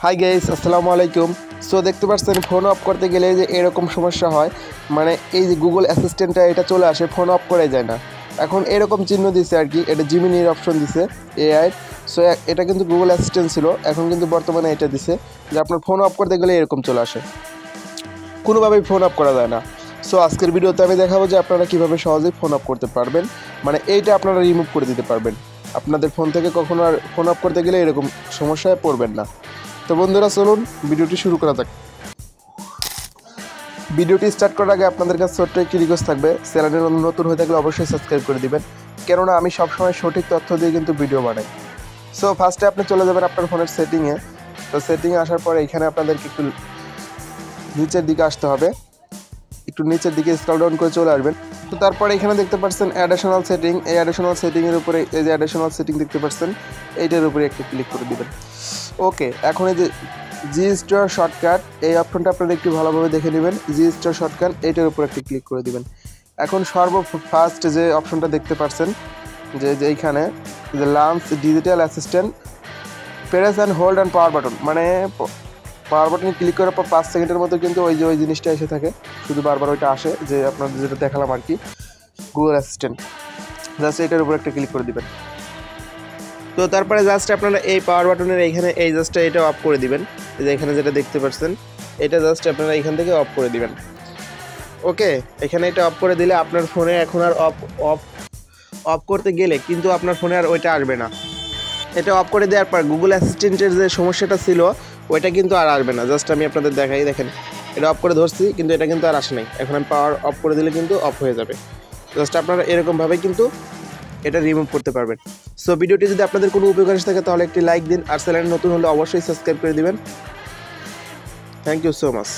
Hi guys, আসসালামু আলাইকুম। So দেখতে পাচ্ছেন ফোন অফ করতে গেলে যে এরকম সমস্যা হয়, মানে এই যে গুগল অ্যাসিস্ট্যান্টটা এটা চলে আসে, ফোন অফ করা যায় না। এখন এরকম চিহ্ন দিছে আর কি, এটা জিমিনির অপশন দিছে এআই। সো এটা কিন্তু গুগল অ্যাসিস্ট্যান্ট ছিল, এখন কিন্তু বর্তমানে এটা দিছে যে আপনার ফোন অফ করতে গেলে এরকম চলে আসে, কোনোভাবেই ফোন অফ করা যায় না। সো আজকের ভিডিওতে আমি দেখাবো যে আপনারা কীভাবে সহজেই ফোন অফ করতে পারবেন, মানে এইটা আপনারা রিমুভ করে দিতে পারবেন। আপনাদের ফোন থেকে কখনো আর ফোন অফ করতে গেলে এরকম সমস্যায় পড়বেন না। তো বন্ধুরা, চলুন ভিডিওটি শুরু করা যাক। ভিডিওটি স্টার্ট করার আগে আপনাদের কাছে ছোট্ট একটি রিকোয়েস্ট থাকবে, চ্যানেলে নতুন হয়ে থাকলে অবশ্যই সাবস্ক্রাইব করে দিবেন, কেননা আমি সবসময় সঠিক তথ্য দিয়ে কিন্তু ভিডিও বানাই। সো ফার্স্টে আপনি চলে যাবেন আপনার ফোনের সেটিংয়ে। তো সেটিংয়ে আসার পরে এখানে আপনাদেরকে একটু নিচের দিকে আসতে হবে, একটু নিচের দিকে স্ক্রল ডাউন করে চলে আসবেন। তো তারপরে এখানে দেখতে পাচ্ছেন অ্যাডিশনাল সেটিং, এই অ্যাডিশনাল সেটিংয়ের উপরে এই যে অ্যাডিশনাল সেটিং দেখতে পাচ্ছেন, এইটার উপরে একটু ক্লিক করে দিবেন। ওকে, এখন এই যে জি স্টোর শর্টকাট, এই অপশনটা আপনারা একটু ভালোভাবে দেখে নেবেন। জি স্টোর শর্টকাট এইটার উপর একটু ক্লিক করে দিবেন। এখন ফার্স্ট যে অপশনটা দেখতে পাচ্ছেন, যে এইখানে যে lunch digital assistant press and hold and power button, মানে পাওয়ার বাটনে ক্লিক করার পর 5 সেকেন্ডের মধ্যে কিন্তু ওই জিনিসটা এসে থাকে, শুধু বারবার ওইটা আসে, যে আপনার যেটা দেখালাম আর কি, গুগল অ্যাসিস্ট্যান্ট। জাস্ট এটার উপর একটা ক্লিক করে দিবেন। তো তারপরে জাস্ট আপনারা এই পাওয়ার বাটনের এইখানে এই জাস্টটা এটা অফ করে দিবেন, যে এখানে যেটা দেখতে পাচ্ছেন এটা জাস্ট আপনারা এখান থেকে অফ করে দিবেন। ওকে, এখানে এটা অফ করে দিলে আপনার ফোনে এখন আর অফ করতে গেলে কিন্তু আপনার ফোনে আর ওইটা আসবে না। এটা অফ করে দেওয়ার পর গুগল অ্যাসিস্ট্যান্টের যে সমস্যাটা ছিল ওইটা কিন্তু আর আসবে না। জাস্ট আমি আপনাদের দেখাই, দেখেন এটা অফ করে ধরছি কিন্তু এটা কিন্তু আর আসে নাই। এখন আমি পাওয়ার অফ করে দিলে কিন্তু অফ হয়ে যাবে। জাস্ট আপনারা এরকমভাবে কিন্তু এটা রিমুভ করতে পারবেন। সো ভিডিওটি যদি আপনাদের কোনো উপকার থাকে তাহলে একটি লাইক দিন, আর চ্যানেল নতুন হলে অবশ্যই সাবস্ক্রাইব করে দিবেন। Thank you so much.